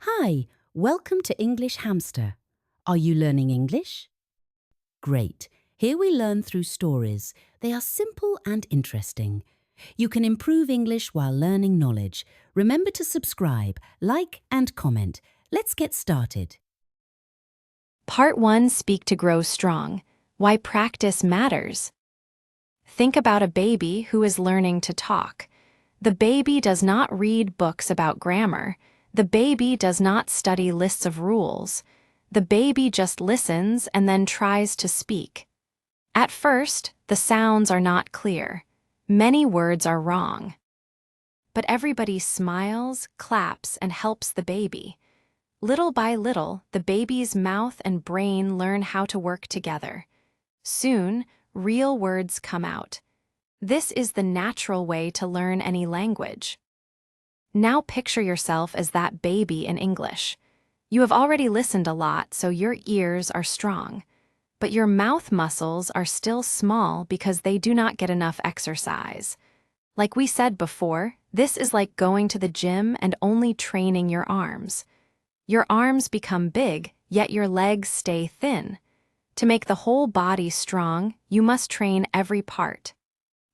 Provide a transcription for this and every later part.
Hi, welcome to English Hamster. Are you learning English? Great. Here we learn through stories. They are simple and interesting. You can improve English while learning knowledge. Remember to subscribe, like and comment. Let's get started. Part 1, Speak to Grow Strong. Why Practice Matters. Think about a baby who is learning to talk. The baby does not read books about grammar. The baby does not study lists of rules. The baby just listens and then tries to speak. At first, the sounds are not clear. Many words are wrong. But everybody smiles, claps, and helps the baby. Little by little, the baby's mouth and brain learn how to work together. Soon, real words come out. This is the natural way to learn any language. Now picture yourself as that baby in English. You have already listened a lot, so your ears are strong. But your mouth muscles are still small because they do not get enough exercise. Like we said before, this is like going to the gym and only training your arms. Your arms become big, yet your legs stay thin. To make the whole body strong, you must train every part.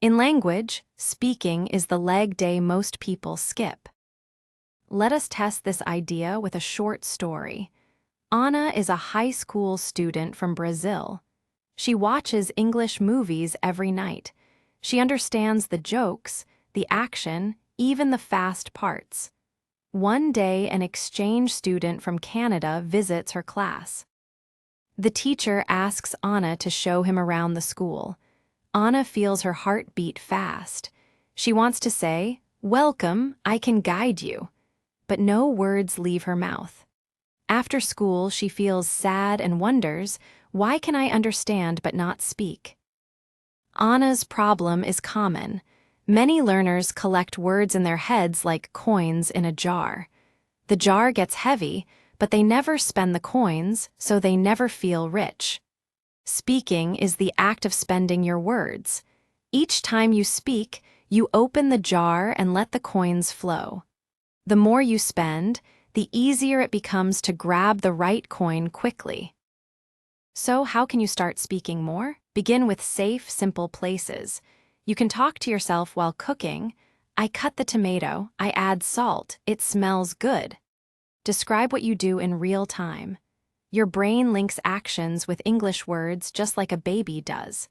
In language, speaking is the leg day most people skip. Let us test this idea with a short story. Ana is a high school student from Brazil. She watches English movies every night. She understands the jokes, the action, even the fast parts. One day, an exchange student from Canada visits her class. The teacher asks Ana to show him around the school. Ana feels her heart beat fast. She wants to say, "Welcome, I can guide you." But no words leave her mouth. After school, she feels sad and wonders, why can I understand but not speak? Ana's problem is common. Many learners collect words in their heads like coins in a jar. The jar gets heavy, but they never spend the coins, so they never feel rich. Speaking is the act of spending your words. Each time you speak, you open the jar and let the coins flow. The more you spend, the easier it becomes to grab the right coin quickly. So how can you start speaking more? Begin with safe, simple places. You can talk to yourself while cooking. I cut the tomato, I add salt, it smells good. Describe what you do in real time. Your brain links actions with English words just like a baby does.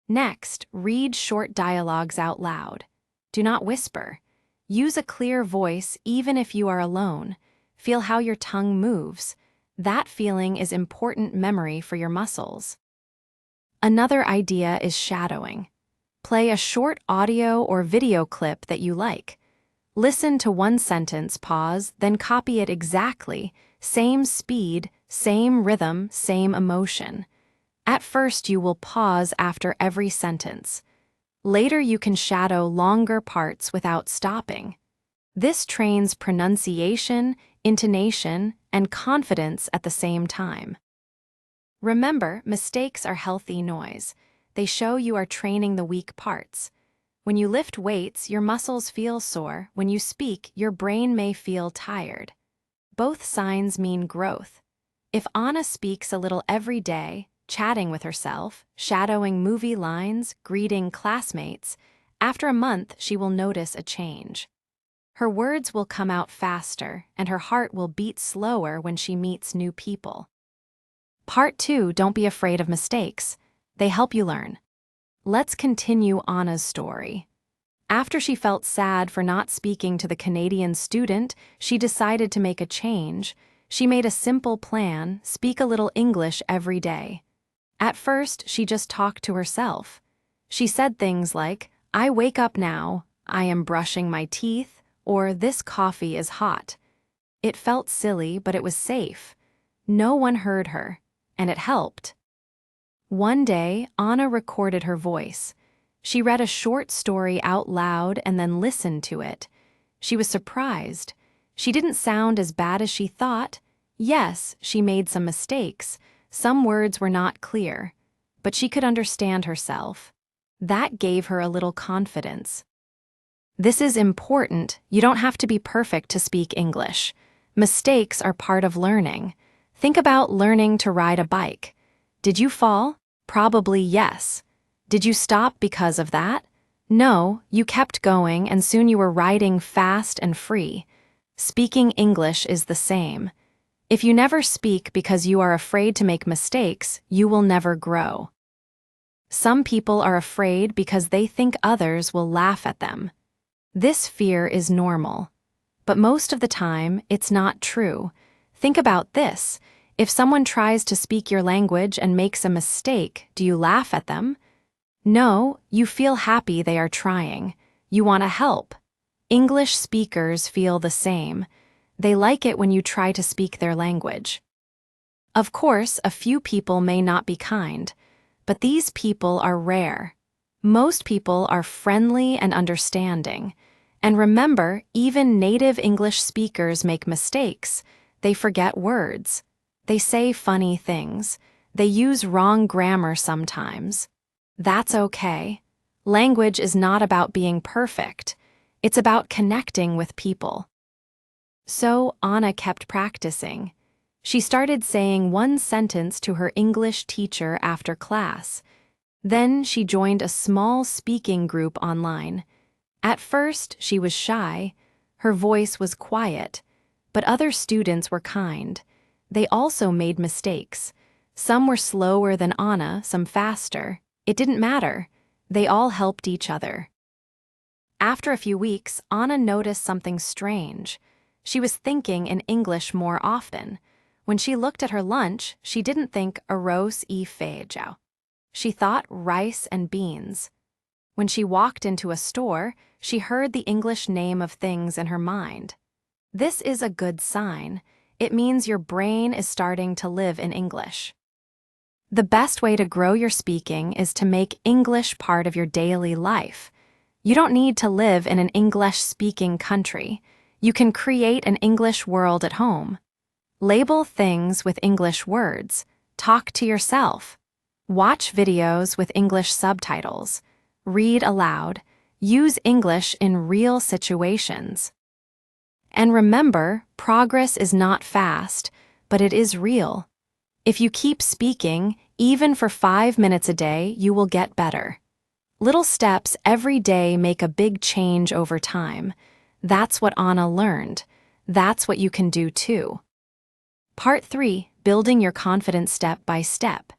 Next, read short dialogues out loud. Do not whisper. Use a clear voice even if you are alone. Feel how your tongue moves. That feeling is important memory for your muscles. Another idea is shadowing. Play a short audio or video clip that you like. Listen to one sentence, pause, then copy it exactly. Same speed, same rhythm, same emotion. At first, you will pause after every sentence. Later, you can shadow longer parts without stopping. This trains pronunciation, intonation, and confidence at the same time. Remember, mistakes are healthy noise. They show you are training the weak parts. When you lift weights, your muscles feel sore. When you speak, your brain may feel tired. Both signs mean growth. If Ana speaks a little every day, chatting with herself, shadowing movie lines, greeting classmates, after a month she will notice a change. Her words will come out faster, and her heart will beat slower when she meets new people. Part 2, Don't be afraid of mistakes. They help you learn. Let's continue Ana's story. After she felt sad for not speaking to the Canadian student, she decided to make a change. She made a simple plan: speak a little English every day. At first, she just talked to herself. She said things like, "I wake up now," "I am brushing my teeth," or "This coffee is hot." It felt silly, but it was safe. No one heard her, and it helped. One day, Ana recorded her voice. She read a short story out loud and then listened to it. She was surprised. She didn't sound as bad as she thought. Yes, she made some mistakes. Some words were not clear, but she could understand herself. That gave her a little confidence. This is important. You don't have to be perfect to speak English. Mistakes are part of learning. Think about learning to ride a bike. Did you fall? Probably yes. Did you stop because of that? No, you kept going and soon you were riding fast and free. Speaking English is the same. If you never speak because you are afraid to make mistakes, you will never grow. Some people are afraid because they think others will laugh at them. This fear is normal. But most of the time, it's not true. Think about this. If someone tries to speak your language and makes a mistake, do you laugh at them? No, you feel happy they are trying. You want to help. English speakers feel the same. They like it when you try to speak their language. Of course, a few people may not be kind, but these people are rare. Most people are friendly and understanding. And remember, even native English speakers make mistakes. They forget words. They say funny things. They use wrong grammar sometimes. That's okay. Language is not about being perfect. It's about connecting with people. So Anna kept practicing. She started saying one sentence to her English teacher after class. Then she joined a small speaking group online. At first, she was shy. Her voice was quiet. But other students were kind. They also made mistakes. Some were slower than Anna, some faster. It didn't matter. They all helped each other. After a few weeks, Anna noticed something strange. She was thinking in English more often. When she looked at her lunch, she didn't think arroz y feijão. She thought rice and beans. When she walked into a store, she heard the English name of things in her mind. This is a good sign. It means your brain is starting to live in English. The best way to grow your speaking is to make English part of your daily life. You don't need to live in an English-speaking country. You can create an English world at home. Label things with English words. Talk to yourself. Watch videos with English subtitles. Read aloud. Use English in real situations. And remember, progress is not fast, but it is real. If you keep speaking, even for 5 minutes a day, you will get better. Little steps every day make a big change over time. That's what Anna learned. That's what you can do too. Part 3. Building your confidence step by step.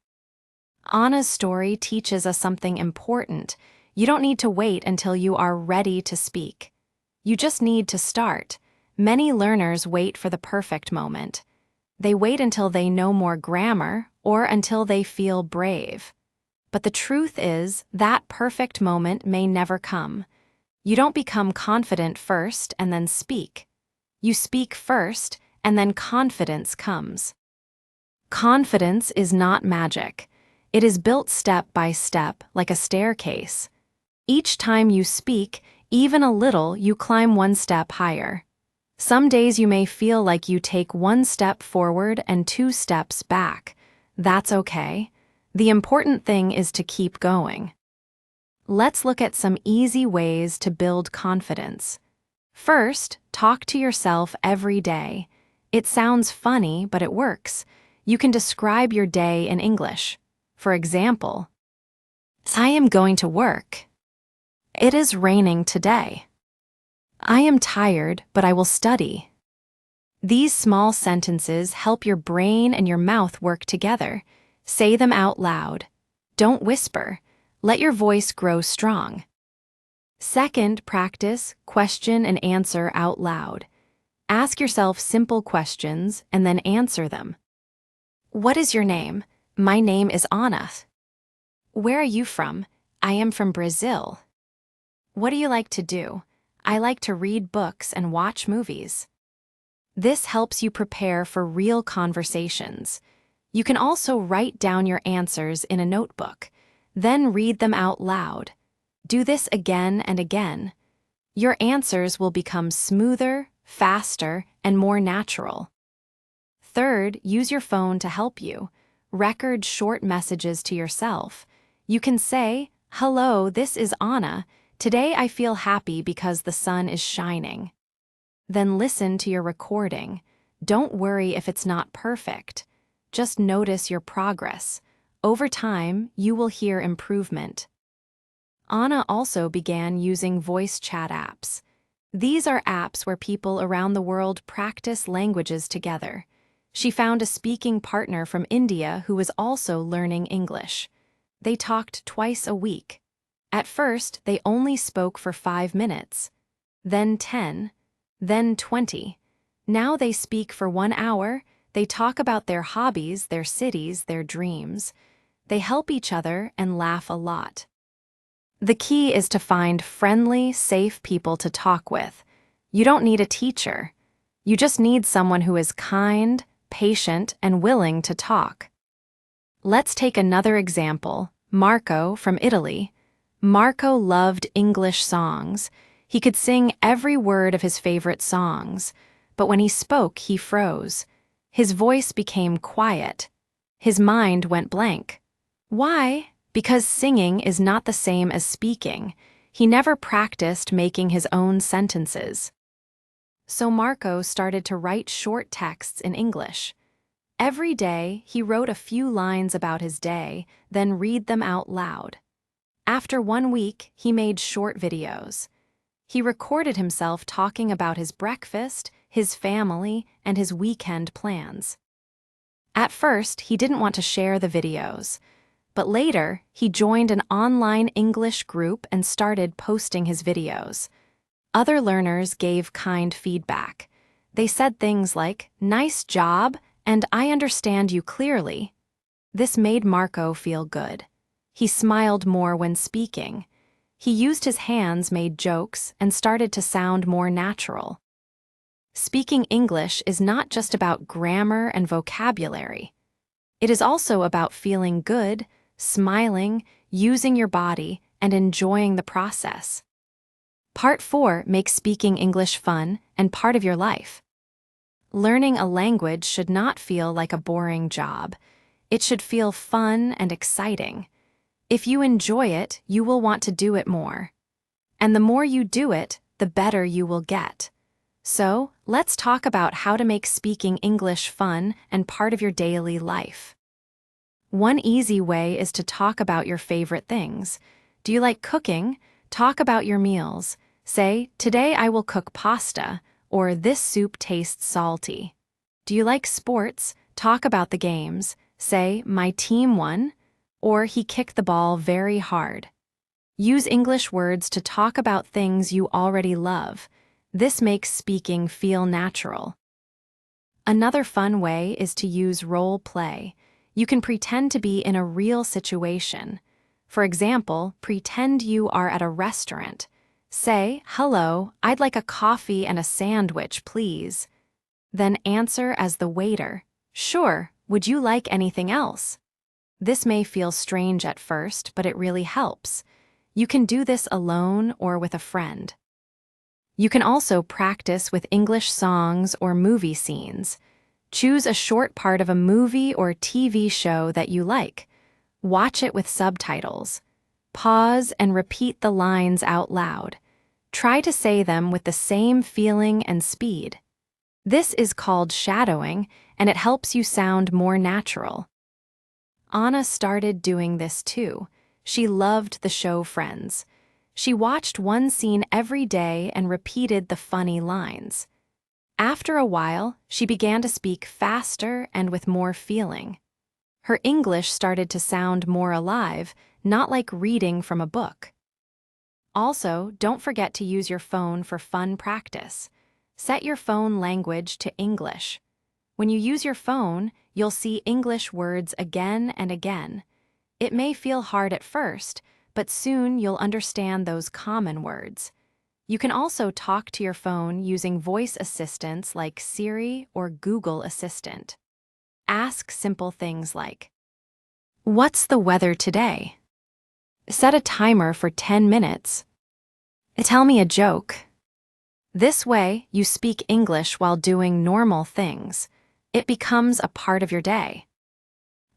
Anna's story teaches us something important. You don't need to wait until you are ready to speak. You just need to start. Many learners wait for the perfect moment. They wait until they know more grammar or until they feel brave. But the truth is, that perfect moment may never come. You don't become confident first and then speak. You speak first, and then confidence comes. Confidence is not magic. It is built step by step, like a staircase. Each time you speak, even a little, you climb one step higher. Some days you may feel like you take 1 step forward and 2 steps back. That's okay. The important thing is to keep going. Let's look at some easy ways to build confidence. First, talk to yourself every day. It sounds funny, but it works. You can describe your day in English. For example, I am going to work. It is raining today. I am tired, but I will study. These small sentences help your brain and your mouth work together. Say them out loud. Don't whisper. Let your voice grow strong. Second, practice question and answer out loud. Ask yourself simple questions and then answer them. What is your name? My name is Anna. Where are you from? I am from Brazil. What do you like to do? I like to read books and watch movies. This helps you prepare for real conversations. You can also write down your answers in a notebook, then read them out loud. Do this again and again. Your answers will become smoother, faster, and more natural. Third, use your phone to help you. Record short messages to yourself. You can say, "Hello, this is Anna. Today I feel happy because the sun is shining." Then listen to your recording. Don't worry if it's not perfect. Just notice your progress. Over time, you will hear improvement. Anna also began using voice chat apps. These are apps where people around the world practice languages together. She found a speaking partner from India who was also learning English. They talked twice a week. At first, they only spoke for 5 minutes, then 10, then 20. Now they speak for 1 hour. They talk about their hobbies, their cities, their dreams. They help each other and laugh a lot. The key is to find friendly, safe people to talk with. You don't need a teacher. You just need someone who is kind, patient, and willing to talk. Let's take another example, Marco from Italy. Marco loved English songs. He could sing every word of his favorite songs, but when he spoke, he froze. His voice became quiet. His mind went blank. Why? Because singing is not the same as speaking. He never practiced making his own sentences. So Marco started to write short texts in English. Every day, he wrote a few lines about his day, then read them out loud. After 1 week, he made short videos. He recorded himself talking about his breakfast, his family, and his weekend plans. At first, he didn't want to share the videos, but later, he joined an online English group and started posting his videos. Other learners gave kind feedback. They said things like, "Nice job," and "I understand you clearly." This made Marco feel good. He smiled more when speaking. He used his hands, made jokes, and started to sound more natural. Speaking English is not just about grammar and vocabulary. It is also about feeling good, smiling, using your body, and enjoying the process. Part 4 makes speaking English fun and part of your life. Learning a language should not feel like a boring job. It should feel fun and exciting. If you enjoy it, you will want to do it more. And the more you do it, the better you will get. So, let's talk about how to make speaking English fun and part of your daily life. One easy way is to talk about your favorite things. Do you like cooking? Talk about your meals. Say, "Today I will cook pasta," or "This soup tastes salty." Do you like sports? Talk about the games. Say, "My team won," or "He kicked the ball very hard." Use English words to talk about things you already love. This makes speaking feel natural. Another fun way is to use role play. You can pretend to be in a real situation. For example, pretend you are at a restaurant. Say, "Hello, I'd like a coffee and a sandwich, please." Then answer as the waiter, "Sure, would you like anything else?" This may feel strange at first, but it really helps. You can do this alone or with a friend. You can also practice with English songs or movie scenes. Choose a short part of a movie or TV show that you like. Watch it with subtitles. Pause and repeat the lines out loud. Try to say them with the same feeling and speed. This is called shadowing, and it helps you sound more natural. Anna started doing this too. She loved the show Friends. She watched one scene every day and repeated the funny lines. After a while, she began to speak faster and with more feeling. Her English started to sound more alive, not like reading from a book. Also, don't forget to use your phone for fun practice. Set your phone language to English. When you use your phone, you'll see English words again and again. It may feel hard at first, but soon you'll understand those common words. You can also talk to your phone using voice assistants like Siri or Google Assistant. Ask simple things like, "What's the weather today?" Set a timer for 10 minutes. Tell me a joke. This way, you speak English while doing normal things. It becomes a part of your day.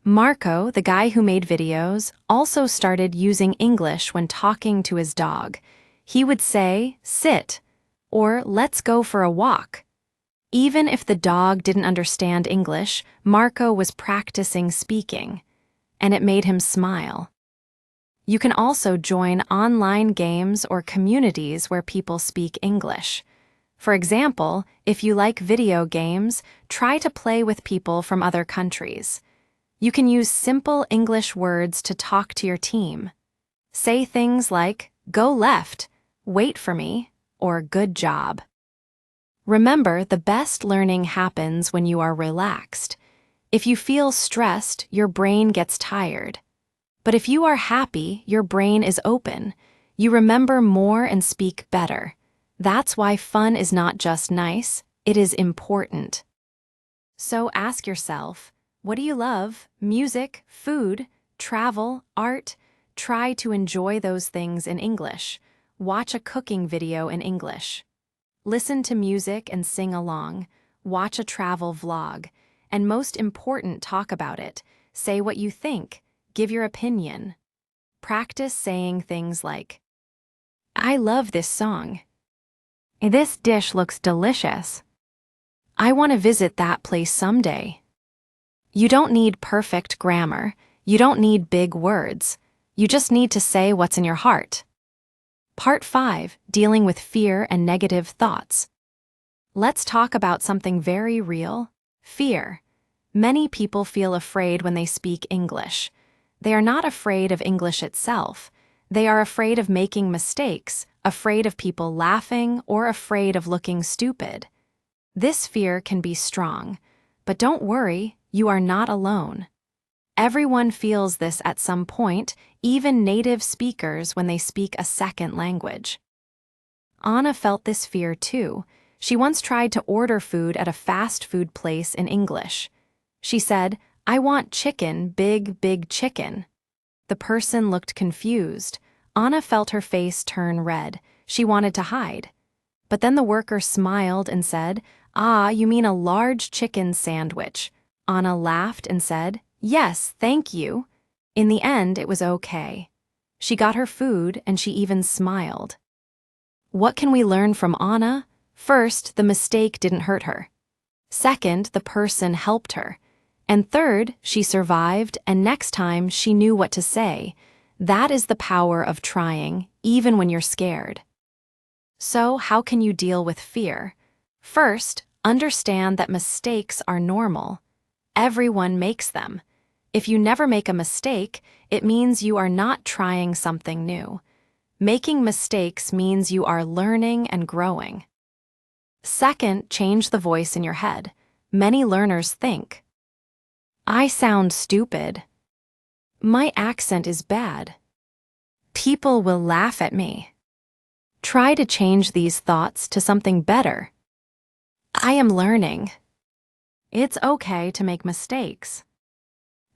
Marco, the guy who made videos, also started using English when talking to his dog. He would say, "Sit," or "Let's go for a walk." Even if the dog didn't understand English, Marco was practicing speaking, and it made him smile. You can also join online games or communities where people speak English. For example, if you like video games, try to play with people from other countries. You can use simple English words to talk to your team. Say things like, "Go left," "Wait for me," or "Good job." Remember, the best learning happens when you are relaxed. If you feel stressed, your brain gets tired. But if you are happy, your brain is open. You remember more and speak better. That's why fun is not just nice, it is important. So ask yourself, what do you love? Music, food, travel, art? Try to enjoy those things in English. Watch a cooking video in English. Listen to music and sing along. Watch a travel vlog. And most important, talk about it. Say what you think. Give your opinion. Practice saying things like, "I love this song." "This dish looks delicious." "I want to visit that place someday." You don't need perfect grammar. You don't need big words. You just need to say what's in your heart. Part 5, Dealing with Fear and Negative Thoughts. Let's talk about something very real: fear. Many people feel afraid when they speak English. They are not afraid of English itself. They are afraid of making mistakes, afraid of people laughing, or afraid of looking stupid. This fear can be strong, but don't worry, you are not alone. Everyone feels this at some point, even native speakers when they speak a second language. Anna felt this fear too. She once tried to order food at a fast food place in English. She said, "I want chicken, big, big chicken." The person looked confused. Anna felt her face turn red. She wanted to hide. But then the worker smiled and said, "Ah, you mean a large chicken sandwich." Anna laughed and said, "Yes, thank you." In the end, it was okay. She got her food and she even smiled. What can we learn from Anna? First, the mistake didn't hurt her. Second, the person helped her. And third, she survived, and next time she knew what to say. That is the power of trying, even when you're scared. So, how can you deal with fear? First, understand that mistakes are normal. Everyone makes them. If you never make a mistake, it means you are not trying something new. Making mistakes means you are learning and growing. Second, change the voice in your head. Many learners think, "I sound stupid." "My accent is bad." "People will laugh at me." Try to change these thoughts to something better. "I am learning." It's okay to make mistakes.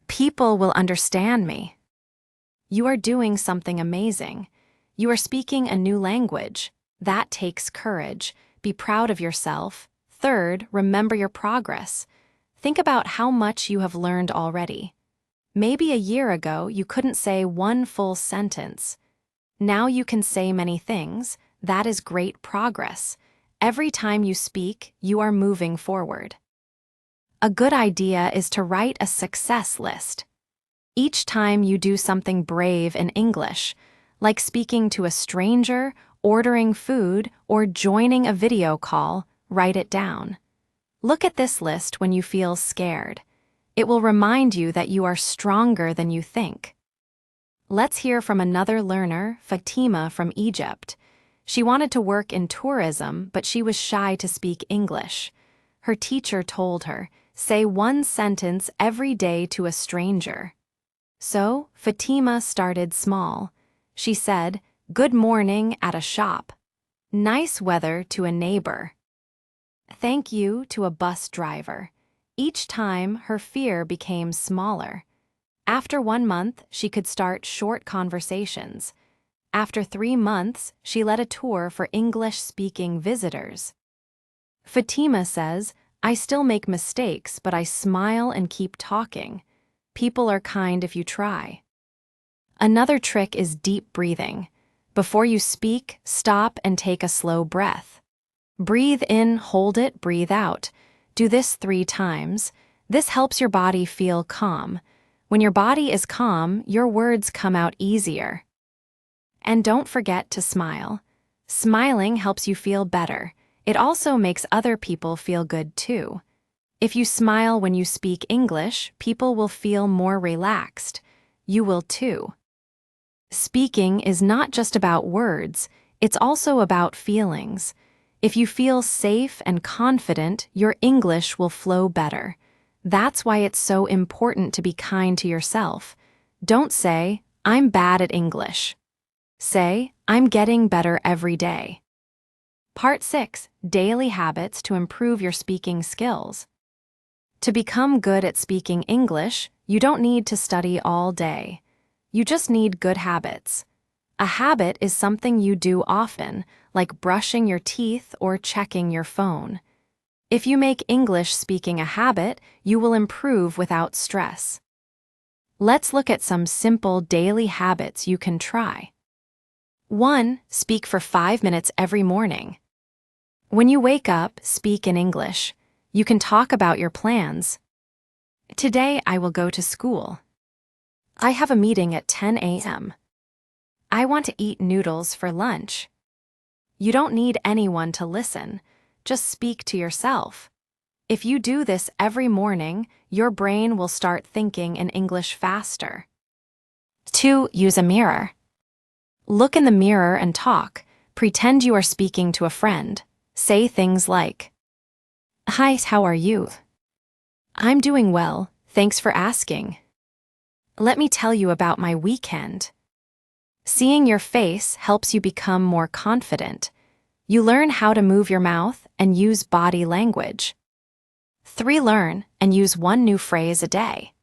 "People will understand me." You are doing something amazing. You are speaking a new language. That takes courage. Be proud of yourself. Third, remember your progress. Think about how much you have learned already. Maybe a year ago you couldn't say one full sentence. Now you can say many things. That is great progress. Every time you speak, you are moving forward. A good idea is to write a success list. Each time you do something brave in English, like speaking to a stranger, ordering food, or joining a video call, write it down. Look at this list when you feel scared. It will remind you that you are stronger than you think. Let's hear from another learner, Fatima from Egypt. She wanted to work in tourism, but she was shy to speak English. Her teacher told her, "Say one sentence every day to a stranger." So, Fatima started small. She said, "Good morning" at a shop, "Nice weather" to a neighbor, "Thank you" to a bus driver. Each time, her fear became smaller. After 1 month, she could start short conversations. After 3 months, she led a tour for English-speaking visitors. Fatima says, "I still make mistakes, but I smile and keep talking. People are kind if you try." Another trick is deep breathing. Before you speak, stop and take a slow breath. Breathe in, hold it, breathe out. Do this 3 times. This helps your body feel calm. When your body is calm, your words come out easier. And don't forget to smile. Smiling helps you feel better. It also makes other people feel good too. If you smile when you speak English, people will feel more relaxed. You will too. Speaking is not just about words, it's also about feelings. If you feel safe and confident, your English will flow better. That's why it's so important to be kind to yourself. Don't say, "I'm bad at English." Say, "I'm getting better every day." Part 6. Daily habits to improve your speaking skills. To become good at speaking English, you don't need to study all day. You just need good habits. A habit is something you do often, like brushing your teeth or checking your phone. If you make English speaking a habit, you will improve without stress. Let's look at some simple daily habits you can try. 1. Speak for 5 minutes every morning. When you wake up, speak in English. You can talk about your plans. Today I will go to school. I have a meeting at 10 a.m. I want to eat noodles for lunch. You don't need anyone to listen. Just speak to yourself. If you do this every morning, your brain will start thinking in English faster. 2. Use a mirror. Look in the mirror and talk. Pretend you are speaking to a friend. Say things like, "Hi, how are you?" "I'm doing well, thanks for asking." "Let me tell you about my weekend." Seeing your face helps you become more confident. You learn how to move your mouth and use body language. 3. Learn and use 1 new phrase a day.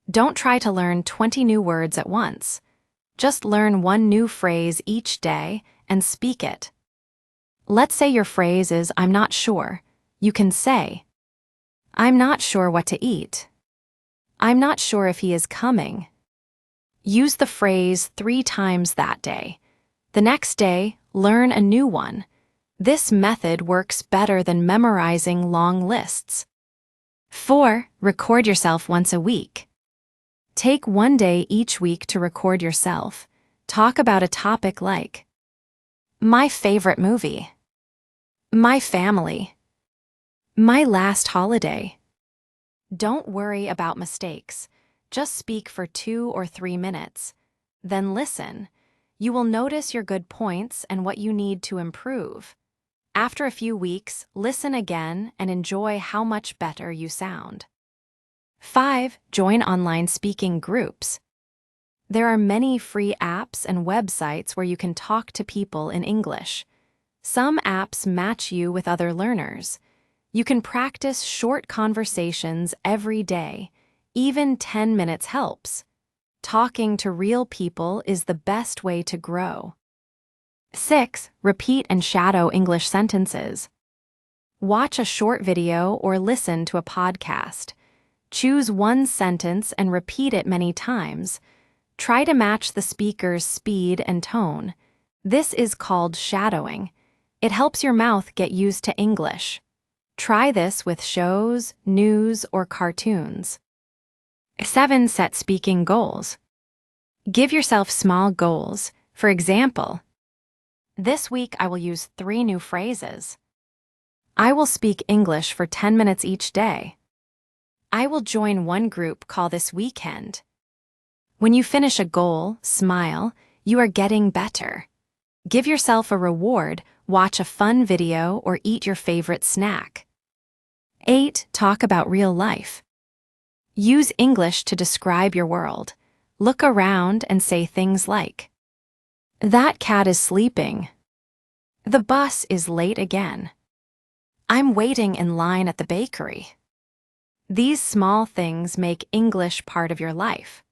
Don't try to learn 20 new words at once. Just learn 1 new phrase each day and speak it. Let's say your phrase is, "I'm not sure." You can say, "I'm not sure what to eat." "I'm not sure if he is coming." Use the phrase 3 times that day. The next day, learn a new one. This method works better than memorizing long lists. 4. Record yourself once a week. Take 1 day each week to record yourself. Talk about a topic like, "My favorite movie," "My family," "My last holiday." Don't worry about mistakes. Just speak for 2 or 3 minutes. Then listen. You will notice your good points and what you need to improve. After a few weeks, listen again and enjoy how much better you sound. 5. Join online speaking groups. There are many free apps and websites where you can talk to people in English. Some apps match you with other learners. You can practice short conversations every day. Even 10 minutes helps. Talking to real people is the best way to grow. 6. Repeat and shadow English sentences. Watch a short video or listen to a podcast. Choose 1 sentence and repeat it many times. Try to match the speaker's speed and tone. This is called shadowing. It helps your mouth get used to English. Try this with shows, news, or cartoons. 7. Set speaking goals. Give yourself small goals. For example, this week I will use 3 new phrases. I will speak English for 10 minutes each day. I will join 1 group call this weekend. When you finish a goal, smile. You are getting better. Give yourself a reward. Watch a fun video or eat your favorite snack. 8. Talk about real life. Use English to describe your world. Look around and say things like, "That cat is sleeping." "The bus is late again." "I'm waiting in line at the bakery." These small things make English part of your life.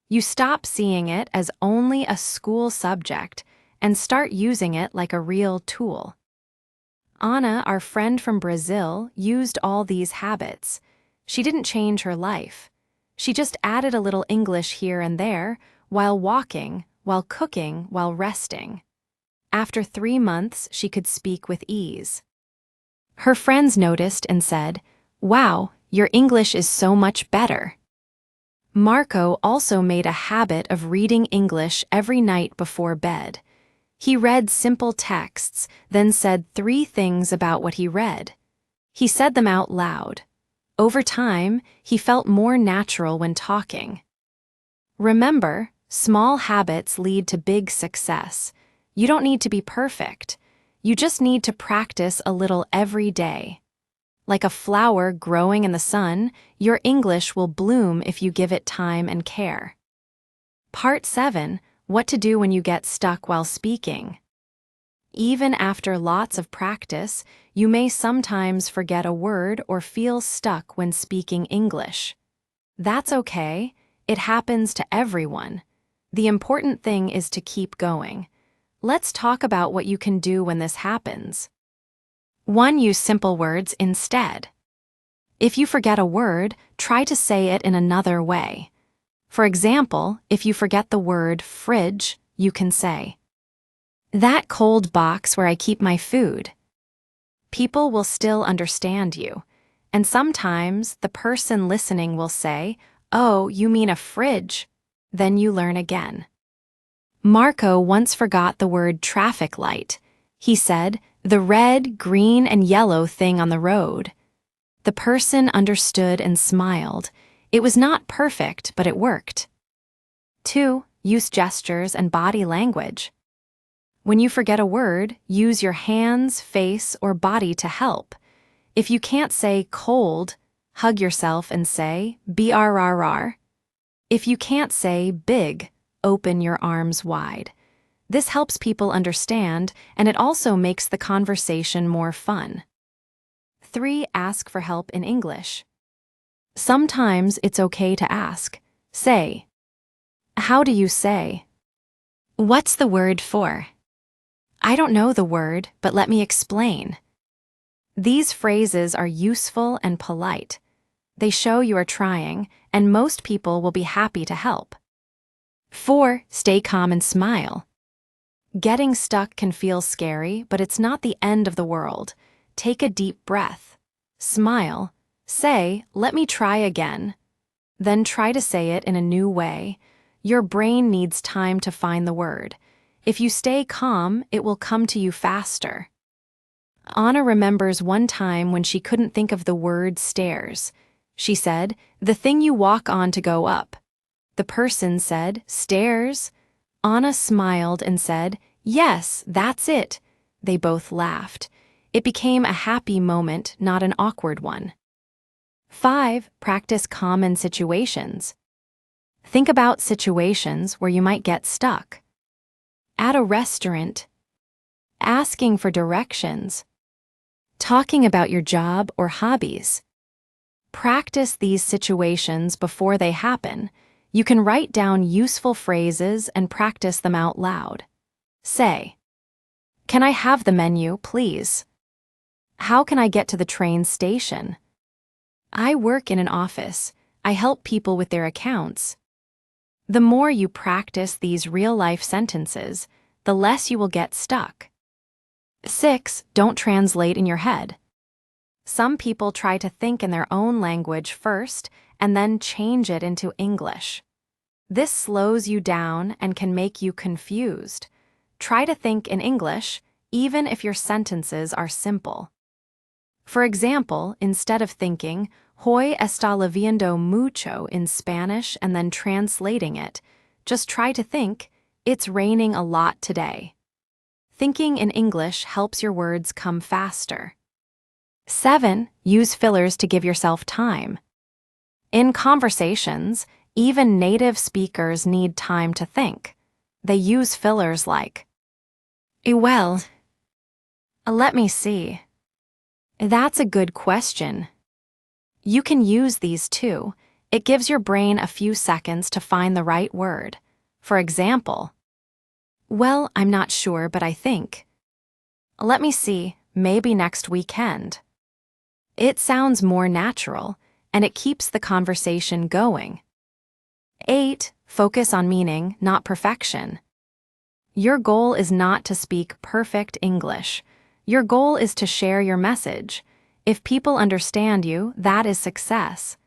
You stop seeing it as only a school subject and start using it like a real tool. Anna, our friend from Brazil, used all these habits. She didn't change her life. She just added a little English here and there, while walking, while cooking, while resting. After 3 months, she could speak with ease. Her friends noticed and said, "Wow, your English is so much better." Marco also made a habit of reading English every night before bed. He read simple texts, then said 3 things about what he read. He said them out loud. Over time, he felt more natural when talking. Remember, small habits lead to big success. You don't need to be perfect. You just need to practice a little every day. Like a flower growing in the sun, your English will bloom if you give it time and care. Part 7. What to do when you get stuck while speaking. Even after lots of practice, you may sometimes forget a word or feel stuck when speaking English. That's okay. It happens to everyone. The important thing is to keep going. Let's talk about what you can do when this happens. 1. Use simple words instead. If you forget a word, try to say it in another way. For example, if you forget the word fridge, you can say, "That cold box where I keep my food." People will still understand you, and sometimes the person listening will say, "Oh, you mean a fridge?" Then you learn again. Marco once forgot the word traffic light. He said, "The red, green, and yellow thing on the road." The person understood and smiled. It was not perfect, but it worked. 2. Use gestures and body language. When you forget a word, use your hands, face, or body to help. If you can't say cold, hug yourself and say brrr. If you can't say big, open your arms wide. This helps people understand, and it also makes the conversation more fun. 3. Ask for help in English. Sometimes it's okay to ask. Say, "How do you say?" "What's the word for?" "I don't know the word, but let me explain." These phrases are useful and polite. They show you are trying, and most people will be happy to help. 4. Stay calm and smile. Getting stuck can feel scary, but it's not the end of the world. Take a deep breath. Smile. Say, "Let me try again." Then try to say it in a new way. Your brain needs time to find the word. If you stay calm, it will come to you faster. Anna remembers one time when she couldn't think of the word stairs. She said, "The thing you walk on to go up." The person said, "Stairs?" Anna smiled and said, "Yes, that's it." They both laughed. It became a happy moment, not an awkward one. 5. Practice common situations. Think about situations where you might get stuck. At a restaurant, asking for directions, talking about your job or hobbies. Practice these situations before they happen. You can write down useful phrases and practice them out loud. Say, "Can I have the menu, please?" "How can I get to the train station?" "I work in an office. I help people with their accounts." The more you practice these real-life sentences, the less you will get stuck. 6. Don't translate in your head. Some people try to think in their own language first and then change it into English. This slows you down and can make you confused. Try to think in English, even if your sentences are simple. For example, instead of thinking, "Hoy está lloviendo mucho" in Spanish and then translating it, just try to think, "It's raining a lot today." Thinking in English helps your words come faster. 7. Use fillers to give yourself time. In conversations, even native speakers need time to think. They use fillers like, "Well, let me see. That's a good question." You can use these too. It gives your brain a few seconds to find the right word. For example, "Well, I'm not sure, but I think. Let me see, maybe next weekend." It sounds more natural, and it keeps the conversation going. 8. Focus on meaning, not perfection. Your goal is not to speak perfect English. Your goal is to share your message. If people understand you, that is success.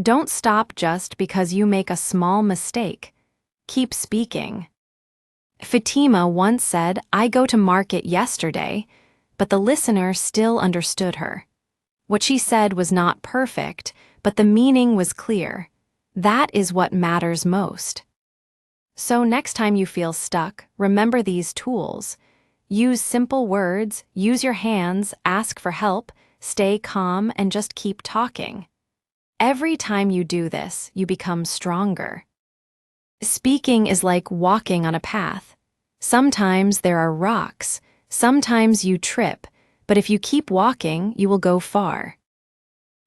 Don't stop just because you make a small mistake. Keep speaking. Fatima once said, "I go to market yesterday," but the listener still understood her. What she said was not perfect, but the meaning was clear. That is what matters most. So next time you feel stuck, remember these tools. Use simple words, use your hands, ask for help, stay calm, and just keep talking. Every time you do this, you become stronger. Speaking is like walking on a path. Sometimes there are rocks, sometimes you trip, but if you keep walking, you will go far.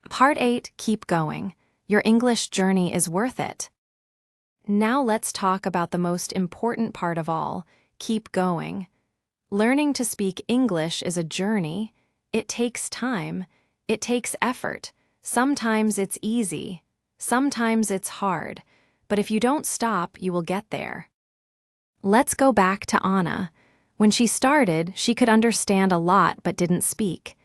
Part 8, keep going. Your English journey is worth it. Now let's talk about the most important part of all, keep going. Learning to speak English is a journey. It takes time. It takes effort. Sometimes it's easy. Sometimes it's hard. But if you don't stop, you will get there. Let's go back to Anna. When she started, she could understand a lot but didn't speak.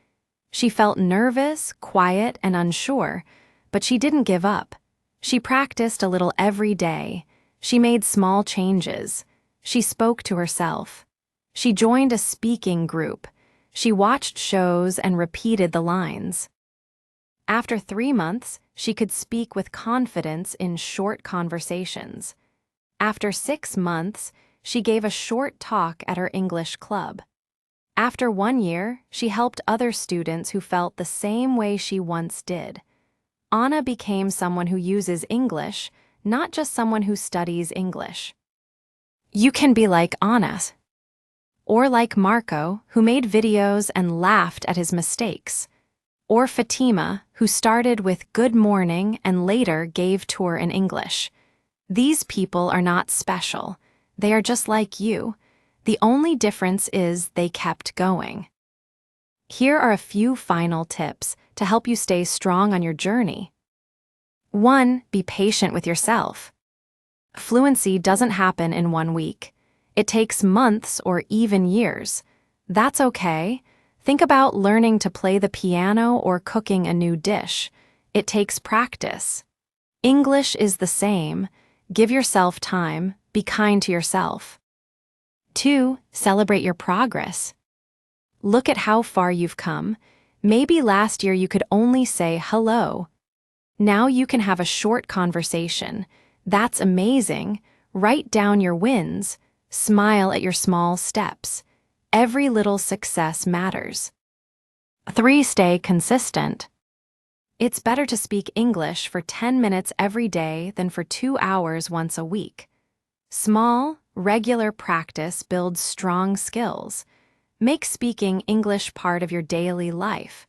She felt nervous, quiet, and unsure, but she didn't give up. She practiced a little every day. She made small changes. She spoke to herself. She joined a speaking group. She watched shows and repeated the lines. After 3 months, she could speak with confidence in short conversations. After 6 months, she gave a short talk at her English club. After 1 year, she helped other students who felt the same way she once did. Anna became someone who uses English, not just someone who studies English. You can be like Anna. Or like Marco, who made videos and laughed at his mistakes. Or Fatima, who started with good morning and later gave tour in English. These people are not special. They are just like you. The only difference is they kept going. Here are a few final tips to help you stay strong on your journey. 1. Be patient with yourself. Fluency doesn't happen in 1 week. It takes months or even years. That's okay. Think about learning to play the piano or cooking a new dish. It takes practice. English is the same. Give yourself time. Be kind to yourself. 2. Celebrate your progress. Look at how far you've come. Maybe last year you could only say hello. Now you can have a short conversation. That's amazing. Write down your wins. Smile at your small steps. Every little success matters. 3. Stay consistent. It's better to speak English for 10 minutes every day than for 2 hours once a week. Small, regular practice builds strong skills. Make speaking English part of your daily life.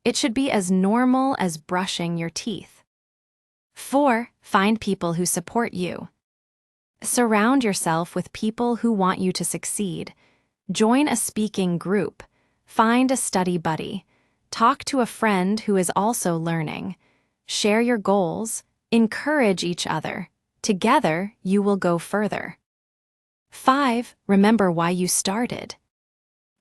It should be as normal as brushing your teeth. 4. Find people who support you. Surround yourself with people who want you to succeed. Join a speaking group. Find a study buddy. Talk to a friend who is also learning. Share your goals. Encourage each other. Together, you will go further. 5. Remember why you started.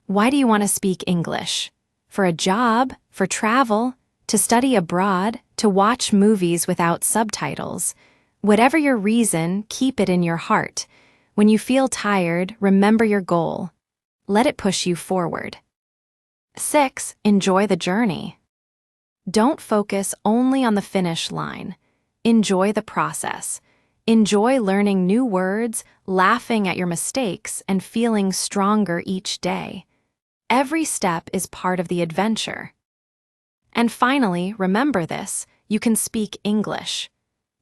Why do you want to speak English? For a job, for travel, to study abroad, to watch movies without subtitles. Whatever your reason, keep it in your heart. When you feel tired, remember your goal. Let it push you forward. 6. Enjoy the journey. Don't focus only on the finish line. Enjoy the process. Enjoy learning new words, laughing at your mistakes, and feeling stronger each day. Every step is part of the adventure. And finally, remember this: you can speak English.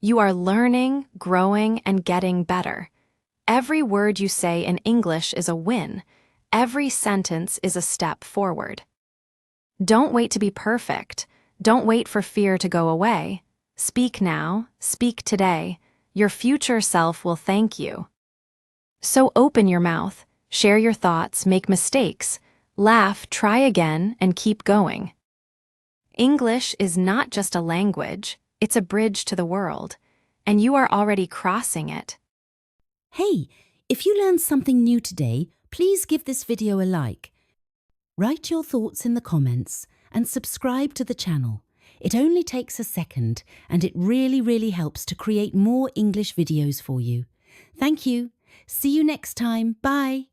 You are learning, growing, and getting better. Every word you say in English is a win. Every sentence is a step forward. Don't wait to be perfect. Don't wait for fear to go away. Speak now, speak today. Your future self will thank you. So open your mouth, share your thoughts, make mistakes, laugh, try again, and keep going. English is not just a language, it's a bridge to the world, and you are already crossing it. Hey, if you learned something new today, please give this video a like. Write your thoughts in the comments and subscribe to the channel. It only takes a second and it really helps to create more English videos for you. Thank you. See you next time. Bye.